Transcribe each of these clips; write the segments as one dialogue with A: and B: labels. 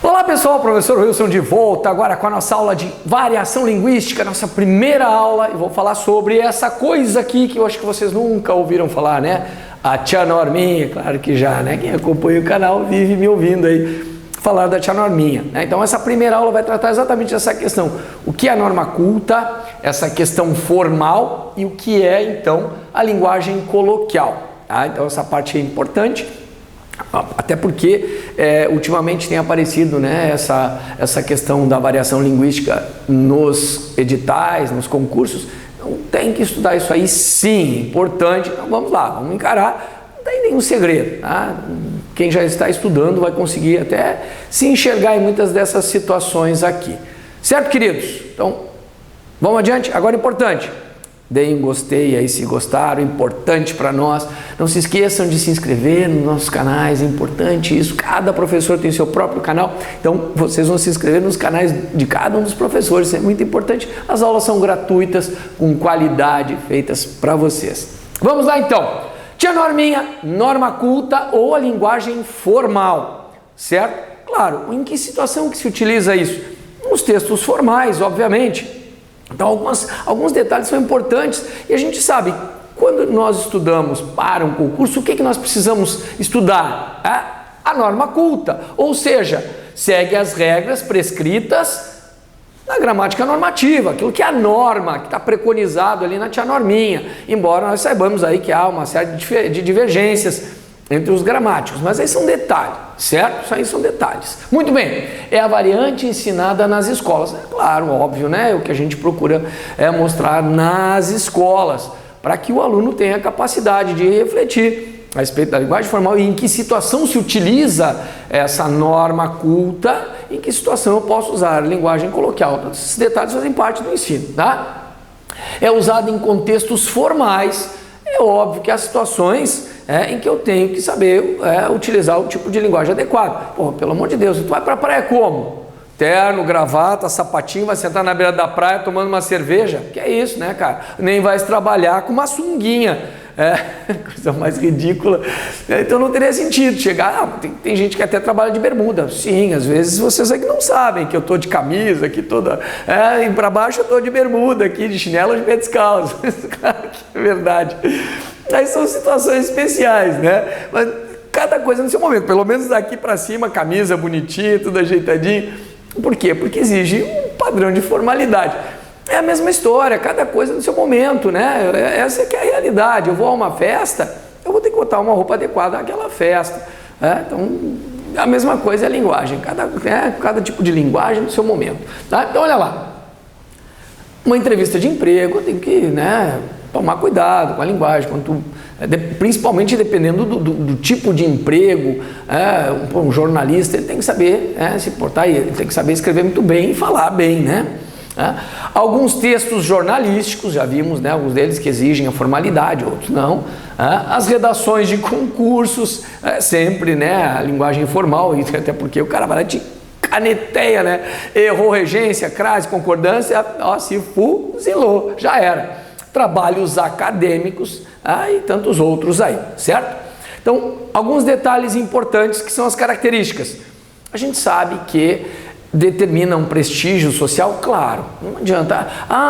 A: Olá pessoal, professor Wilson de volta agora com a nossa aula de variação linguística, nossa primeira aula, e vou falar sobre essa coisa aqui que eu acho que vocês nunca ouviram falar, né? A tia Norminha, claro que já, né? Quem acompanha o canal vive me ouvindo aí falar da tia Norminha, né? Então essa primeira aula vai tratar exatamente dessa questão, o que é a norma culta, essa questão formal e o que é então a linguagem coloquial, tá? Então essa parte é importante. Até porque ultimamente tem aparecido, né, essa questão da variação linguística nos editais, nos concursos. Então tem que estudar isso aí sim, importante. Então vamos lá, vamos encarar, não tem nenhum segredo, tá? Quem já está estudando vai conseguir até se enxergar em muitas dessas situações aqui. Certo, queridos? Então vamos adiante. Agora importante, deem um gostei aí se gostaram, importante para nós. Não se esqueçam de se inscrever nos nossos canais, é importante isso. Cada professor tem seu próprio canal, então vocês vão se inscrever nos canais de cada um dos professores, isso é muito importante. As aulas são gratuitas, com qualidade, feitas para vocês. Vamos lá então. Tia Norminha, norma culta ou a linguagem formal, certo? Claro, em que situação que se utiliza isso? Nos textos formais, obviamente. Então alguns detalhes são importantes e a gente sabe, quando nós estudamos para um concurso, o que nós precisamos estudar? A norma culta, ou seja, segue as regras prescritas na gramática normativa, aquilo que é a norma, que está preconizado ali na tia Norminha, embora nós saibamos aí que há uma série de divergências entre os gramáticos, mas aí são detalhes, certo? Isso aí são detalhes. Muito bem, é a variante ensinada nas escolas. É claro, óbvio, né? O que a gente procura é mostrar nas escolas, para que o aluno tenha a capacidade de refletir a respeito da linguagem formal e em que situação se utiliza essa norma culta, em que situação eu posso usar a linguagem coloquial. Todos esses detalhes fazem parte do ensino, tá? É usado em contextos formais. É óbvio que há situações em que eu tenho que saber utilizar o tipo de linguagem adequado. Pô, pelo amor de Deus, tu vai para a praia como? Terno, gravata, sapatinho, vai sentar na beira da praia tomando uma cerveja? Que é isso, né, cara? Nem vai trabalhar com uma sunguinha. Coisa mais ridícula. Então não teria sentido chegar. Tem gente que até trabalha de bermuda. Sim, às vezes vocês aqui não sabem que eu tô de camisa aqui toda. E para baixo eu tô de bermuda aqui, de chinelo de pé descalço. Que é verdade. Aí são situações especiais, né? Mas cada coisa no seu momento. Pelo menos daqui para cima, camisa bonitinha, tudo ajeitadinho. Por quê? Porque exige um padrão de formalidade. É a mesma história, cada coisa no seu momento, né? Essa que é a realidade. Eu vou a uma festa, eu vou ter que botar uma roupa adequada àquela festa. Então, a mesma coisa é a linguagem. Cada tipo de linguagem no seu momento. Tá? Então, olha lá. Uma entrevista de emprego, tem que, né, tomar cuidado com a linguagem, principalmente dependendo do tipo de emprego. Um jornalista ele tem que saber se portar, ele tem que saber escrever muito bem e falar bem, né? Alguns textos jornalísticos, já vimos, né, alguns deles que exigem a formalidade, outros não. As redações de concursos, sempre, né, a linguagem formal, até porque o cara vai lá te caneteia, né? Errou regência, crase, concordância, se fuzilou, já era. Trabalhos acadêmicos e tantos outros aí, certo? Então, alguns detalhes importantes que são as características. A gente sabe que determina um prestígio social, claro, não adianta,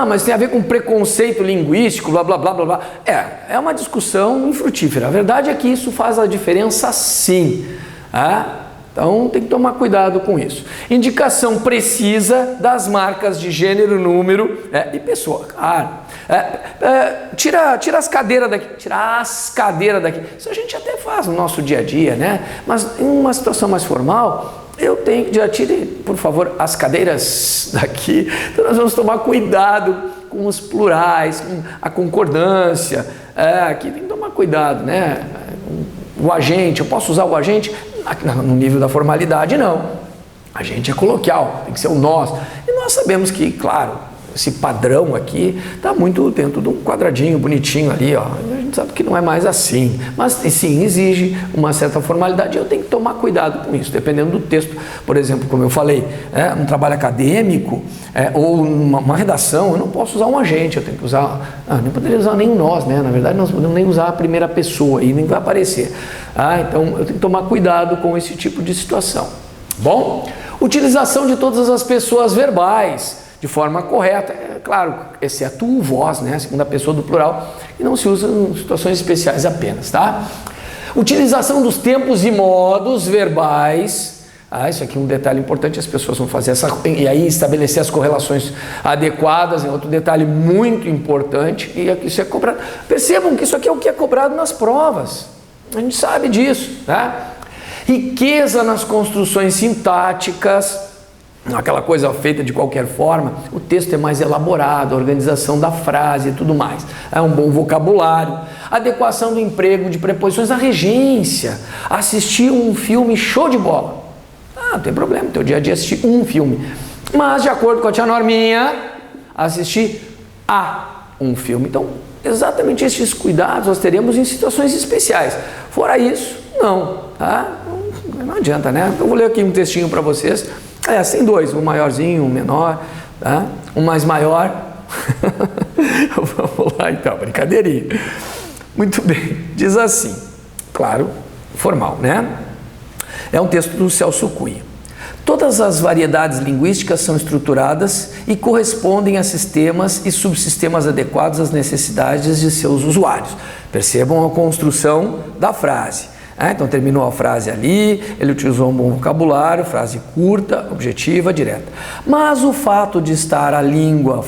A: mas tem a ver com preconceito linguístico, blá, blá, blá, blá, blá. É uma discussão infrutífera. A verdade é que isso faz a diferença sim, Então tem que tomar cuidado com isso. Indicação precisa das marcas de gênero, número e pessoa, claro. Tira as cadeiras daqui, isso a gente até faz no nosso dia a dia, né? Mas em uma situação mais formal, eu tenho que já tire, por favor, as cadeiras daqui. Então nós vamos tomar cuidado com os plurais, com a concordância. Aqui tem que tomar cuidado, né? O agente, eu posso usar o agente no nível da formalidade? Não. A gente é coloquial, tem que ser o nós. E nós sabemos que, claro, esse padrão aqui está muito dentro de um quadradinho bonitinho ali, ó. A gente sabe que não é mais assim, mas sim, exige uma certa formalidade. Eu tenho que tomar cuidado com isso, dependendo do texto. Por exemplo, como eu falei, um trabalho acadêmico ou uma redação, eu não posso usar um agente, eu tenho que usar, nem poderia usar nem nós, né? Na verdade, nós não podemos nem usar a primeira pessoa e nem vai aparecer. Então, eu tenho que tomar cuidado com esse tipo de situação. Bom, utilização de todas as pessoas verbais de forma correta, claro, exceto o vós, né, segunda pessoa do plural, e não se usa em situações especiais apenas, tá? Utilização dos tempos e modos verbais, isso aqui é um detalhe importante, as pessoas vão fazer e aí estabelecer as correlações adequadas, é outro detalhe muito importante, e isso é cobrado. Percebam que isso aqui é o que é cobrado nas provas, a gente sabe disso, tá? Riqueza nas construções sintáticas, aquela coisa feita de qualquer forma, o texto é mais elaborado, a organização da frase e tudo mais. É um bom vocabulário, adequação do emprego de preposições, a regência, assistir um filme show de bola. Não tem problema, teu dia a dia assistir um filme. Mas, de acordo com a tia Norminha, assistir a um filme. Então, exatamente esses cuidados nós teremos em situações especiais. Fora isso, não, tá? Não adianta, né? Eu vou ler aqui um textinho para vocês. Tem dois, um maiorzinho, um menor, tá? Um mais maior. Vamos lá então, brincadeirinha. Muito bem, diz assim, claro, formal, né? É um texto do Celso Cunha. Todas as variedades linguísticas são estruturadas e correspondem a sistemas e subsistemas adequados às necessidades de seus usuários. Percebam a construção da frase. Então terminou a frase ali, ele utilizou um bom vocabulário, frase curta, objetiva, direta. Mas o fato de estar a língua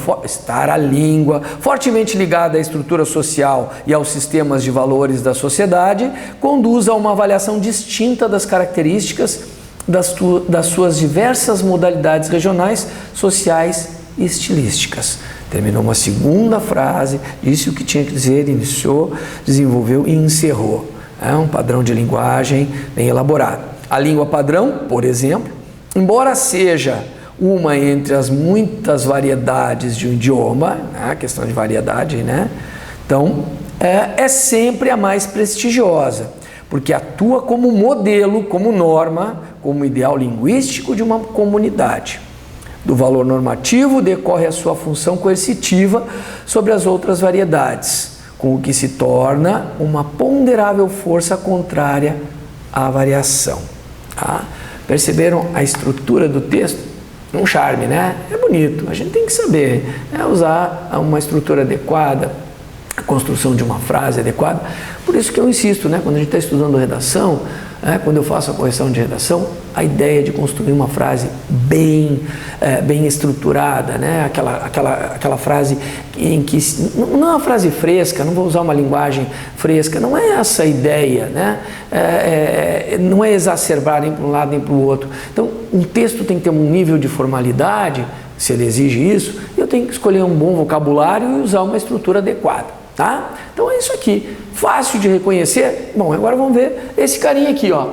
A: fortemente ligada à estrutura social e aos sistemas de valores da sociedade conduz a uma avaliação distinta das características das suas diversas modalidades regionais, sociais e estilísticas. Terminou uma segunda frase, disse o que tinha que dizer, iniciou, desenvolveu e encerrou. É um padrão de linguagem bem elaborado. A língua padrão, por exemplo, embora seja uma entre as muitas variedades de um idioma, a questão de variedade, né? Então, é sempre a mais prestigiosa, porque atua como modelo, como norma, como ideal linguístico de uma comunidade. Do valor normativo decorre a sua função coercitiva sobre as outras variedades, com o que se torna uma ponderável força contrária à variação. Tá? Perceberam a estrutura do texto? Um charme, né? É bonito, a gente tem que saber usar uma estrutura adequada, a construção de uma frase adequada. Por isso que eu insisto, né? Quando a gente está estudando redação, quando eu faço a correção de redação, a ideia de construir uma frase bem estruturada, né? aquela frase em que não é uma frase fresca, não vou usar uma linguagem fresca, não é essa a ideia, né? Não é exacerbar nem para um lado nem para o outro. Então, um texto tem que ter um nível de formalidade, se ele exige isso, eu tenho que escolher um bom vocabulário e usar uma estrutura adequada. Tá? Então é isso aqui, fácil de reconhecer. Bom, agora vamos ver esse carinha aqui, ó.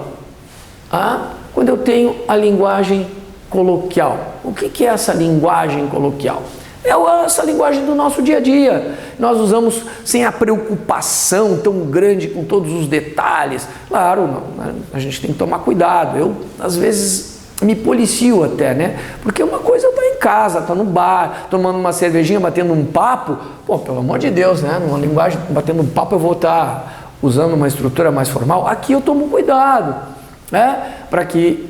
A: Quando eu tenho a linguagem coloquial. O que é essa linguagem coloquial? É essa linguagem do nosso dia a dia. Nós usamos sem a preocupação tão grande com todos os detalhes. Claro, a gente tem que tomar cuidado. Eu, às vezes, me policio até, né? Porque uma coisa é eu estar em casa, estar no bar, tomando uma cervejinha, batendo um papo. Pô, pelo amor de Deus, né? Numa linguagem, batendo um papo, eu vou estar usando uma estrutura mais formal. Aqui eu tomo cuidado, né? Para que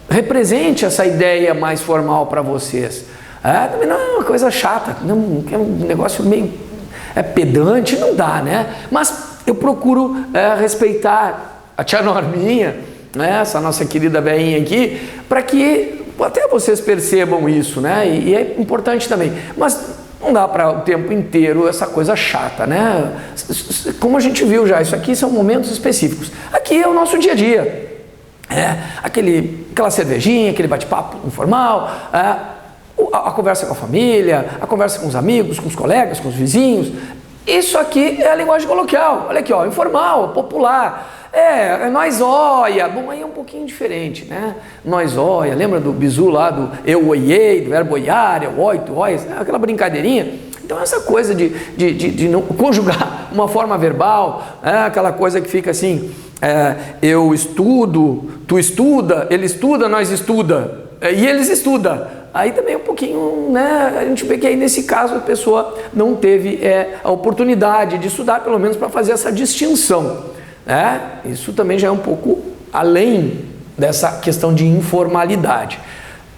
A: represente essa ideia mais formal para vocês. Também não é uma coisa chata, não é um negócio meio pedante, não dá, né? Mas eu procuro respeitar a tia Norminha, né, essa nossa querida velhinha aqui, para que até vocês percebam isso, né? E é importante também. Mas não dá para o tempo inteiro essa coisa chata, né? Como a gente viu já, isso aqui são momentos específicos. Aqui é o nosso dia a dia. Aquela cervejinha, aquele bate-papo informal, a conversa com a família, a conversa com os amigos, com os colegas, com os vizinhos. Isso aqui é a linguagem coloquial. Olha aqui, ó, informal, popular. nós olha. Bom, aí é um pouquinho diferente, né? Nós olha, lembra do bizu lá, do eu oiei, do verbo olhar, eu oi, tu ois, aquela brincadeirinha. Então essa coisa de não conjugar uma forma verbal, aquela coisa que fica assim, eu estudo, tu estuda, ele estuda, nós estuda, e eles estudam. Aí também um pouquinho, né, a gente vê que aí nesse caso a pessoa não teve a oportunidade de estudar, pelo menos para fazer essa distinção, né? Isso também já é um pouco além dessa questão de informalidade,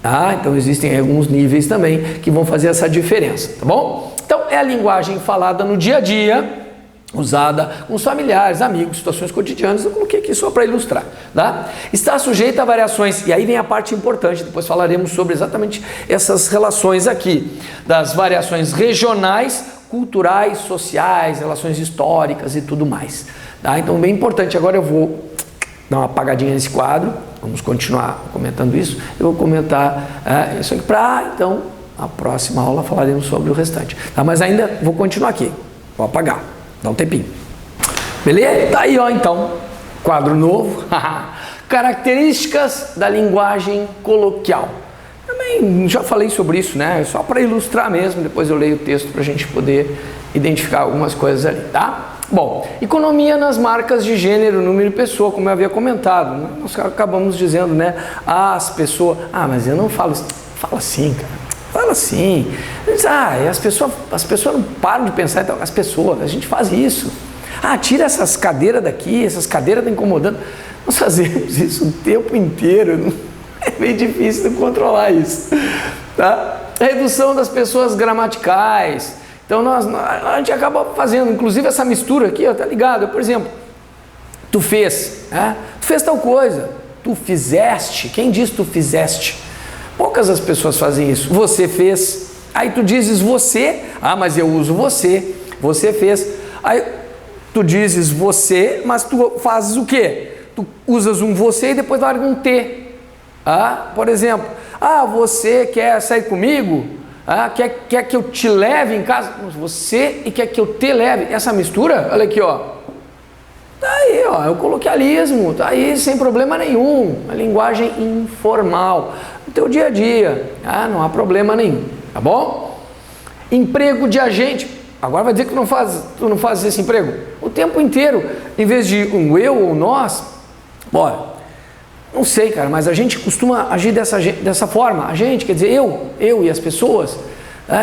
A: tá? Então existem alguns níveis também que vão fazer essa diferença, tá bom? Então é a linguagem falada no dia a dia, usada com os familiares, amigos, situações cotidianas. Eu coloquei aqui só para ilustrar, tá? Está sujeita a variações, e aí vem a parte importante, depois falaremos sobre exatamente essas relações aqui, das variações regionais, culturais, sociais, relações históricas e tudo mais, tá? Então bem importante. Agora eu vou dar uma apagadinha nesse quadro, vamos continuar comentando isso, eu vou comentar isso aqui para, então, a próxima aula falaremos sobre o restante, tá? Mas ainda vou continuar aqui, vou apagar. Dá um tempinho. Beleza? Tá aí, ó, então. Quadro novo. Características da linguagem coloquial. Também já falei sobre isso, né? Só para ilustrar mesmo. Depois eu leio o texto para a gente poder identificar algumas coisas ali, tá? Bom, economia nas marcas de gênero, número e pessoa, como eu havia comentado. Nós acabamos dizendo, né? As pessoas. Mas eu não falo. Fala assim, cara. Fala assim, as pessoas não param de pensar, então, as pessoas, a gente faz isso. Tira essas cadeiras daqui, essas cadeiras estão incomodando. Nós fazemos isso o tempo inteiro, é meio difícil de controlar isso, tá? Redução das pessoas gramaticais, então a gente acaba fazendo, inclusive essa mistura aqui, ó, tá ligado? Por exemplo, tu fez, tu fez tal coisa, tu fizeste, quem diz tu fizeste? Poucas as pessoas fazem isso. Você fez. Aí tu dizes você. Mas eu uso você. Você fez. Aí tu dizes você, mas tu fazes o quê? Tu usas um você e depois larga um T. Por exemplo, você quer sair comigo? Quer que eu te leve em casa? Você e quer que eu te leve. Essa mistura, olha aqui, ó. Tá aí, ó, é o coloquialismo. Tá aí sem problema nenhum. Uma linguagem informal. No teu dia a dia, não há problema nenhum, tá bom? Emprego de agente, agora vai dizer que tu não fazes esse emprego o tempo inteiro, em vez de um eu ou nós. Não sei, cara, mas a gente costuma agir dessa forma. A gente, quer dizer, eu e as pessoas,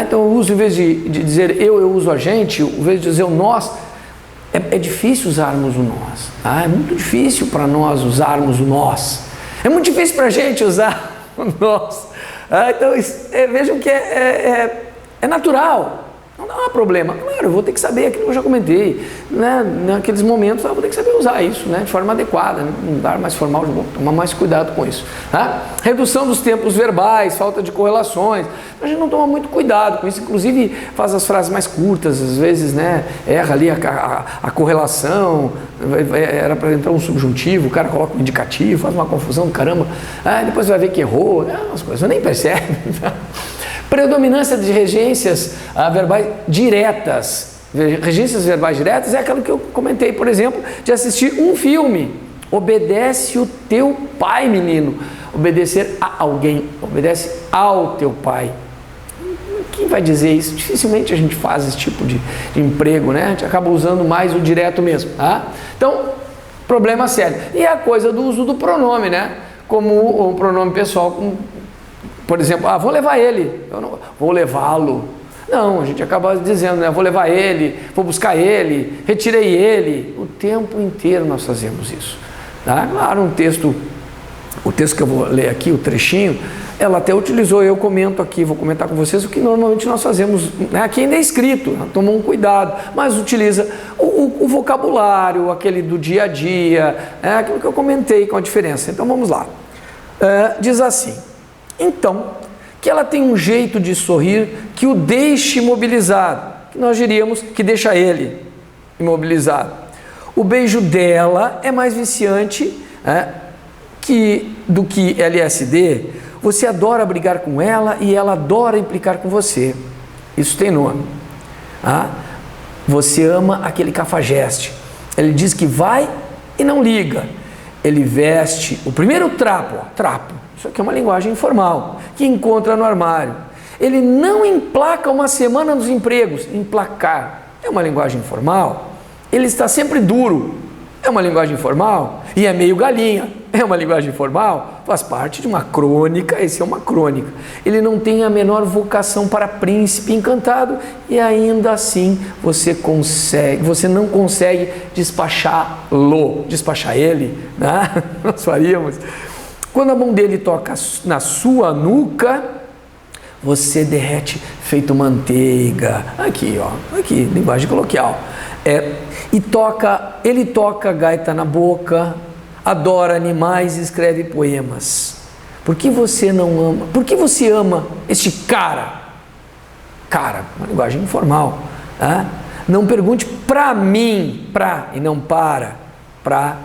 A: então eu uso, em vez de dizer eu uso a gente, em vez de dizer o nós. É difícil usarmos o nós, é muito difícil para nós usarmos o nós, é muito difícil para a gente usar nós. Então vejam que é natural, não dá problema. Claro, eu vou ter que saber aquilo que eu já comentei, né? Naqueles momentos eu vou ter que saber usar isso, né? De forma adequada, né? Não dar mais formal, vou tomar mais cuidado com isso, tá? Redução dos tempos verbais, falta de correlações, a gente não toma muito cuidado com isso, inclusive faz as frases mais curtas, às vezes, né? Erra ali a correlação, era para entrar um subjuntivo, o cara coloca um indicativo, faz uma confusão, caramba, depois vai ver que errou, as coisas nem percebe. Predominância de regências verbais diretas. Regências verbais diretas é aquilo que eu comentei, por exemplo, de assistir um filme. Obedece o teu pai, menino. Obedecer a alguém. Obedece ao teu pai. Quem vai dizer isso? Dificilmente a gente faz esse tipo de emprego, né? A gente acaba usando mais o direto mesmo, tá? Então, problema sério. E a coisa do uso do pronome, né? Como um pronome pessoal, por exemplo, vou levar ele, eu não vou levá-lo. Não, a gente acaba dizendo, né? Vou levar ele, vou buscar ele, retirei ele. O tempo inteiro nós fazemos isso, tá? Claro, o texto que eu vou ler aqui, o trechinho, ela até utilizou, eu comento aqui, vou comentar com vocês o que normalmente nós fazemos, né? Aqui ainda é escrito, né? Tomou um cuidado, mas utiliza o vocabulário, aquele do dia a dia, aquilo que eu comentei com a diferença. Então vamos lá. Diz assim: então, que ela tem um jeito de sorrir que o deixe imobilizado, que nós diríamos que deixa ele imobilizado. O beijo dela é mais viciante do que LSD. Você adora brigar com ela e ela adora implicar com você. Isso tem nome. Você ama aquele cafajeste. Ele diz que vai e não liga. Ele veste o primeiro trapo, ó, trapo, isso aqui é uma linguagem informal, que encontra no armário. Ele não emplaca uma semana nos empregos, emplacar é uma linguagem informal. Ele está sempre duro, é uma linguagem informal. E é meio galinha, é uma linguagem informal. Faz parte de uma crônica, esse é uma crônica. Ele não tem a menor vocação para príncipe encantado e ainda assim você não consegue despachar ele, né? Nós faríamos. Quando a mão dele toca na sua nuca, você derrete feito manteiga. Aqui, ó, aqui, linguagem coloquial. Ele toca gaita na boca, adora animais e escreve poemas. Por que você não ama? Por que você ama este cara? Cara, uma linguagem informal. Né? Não pergunte para mim, e não para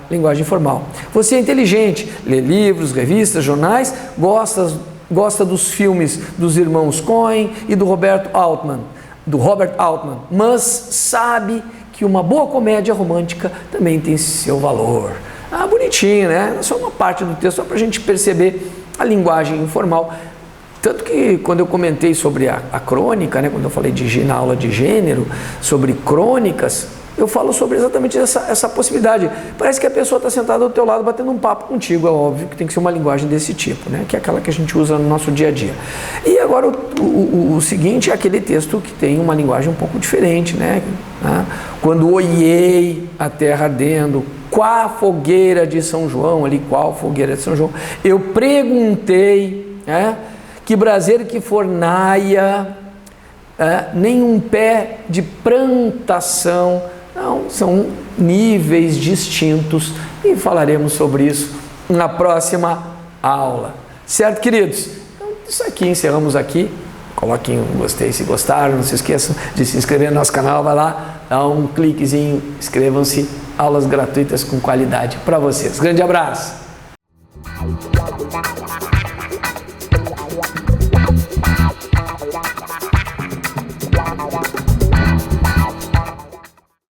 A: linguagem informal. Você é inteligente, lê livros, revistas, jornais, gosta dos filmes dos irmãos Coen e do Robert Altman, mas sabe que uma boa comédia romântica também tem seu valor. Bonitinho, né? Só uma parte do texto, só para a gente perceber a linguagem informal. Tanto que quando eu comentei sobre a crônica, né? Quando eu falei na aula de gênero, sobre crônicas, eu falo sobre exatamente essa possibilidade. Parece que a pessoa está sentada do teu lado batendo um papo contigo, é óbvio que tem que ser uma linguagem desse tipo, né? Que é aquela que a gente usa no nosso dia a dia. E agora o seguinte é aquele texto que tem uma linguagem um pouco diferente, né? Quando olhei a terra ardendo, qual fogueira de São João, qual fogueira de São João, eu perguntei, que braseiro que fornaia, nenhum pé de plantação. Não, são níveis distintos e falaremos sobre isso na próxima aula. Certo, queridos? Então, isso aqui, encerramos aqui. Coloquem um gostei se gostaram, não se esqueçam de se inscrever no nosso canal, vai lá, dá um cliquezinho, inscrevam-se, aulas gratuitas com qualidade para vocês. Grande abraço!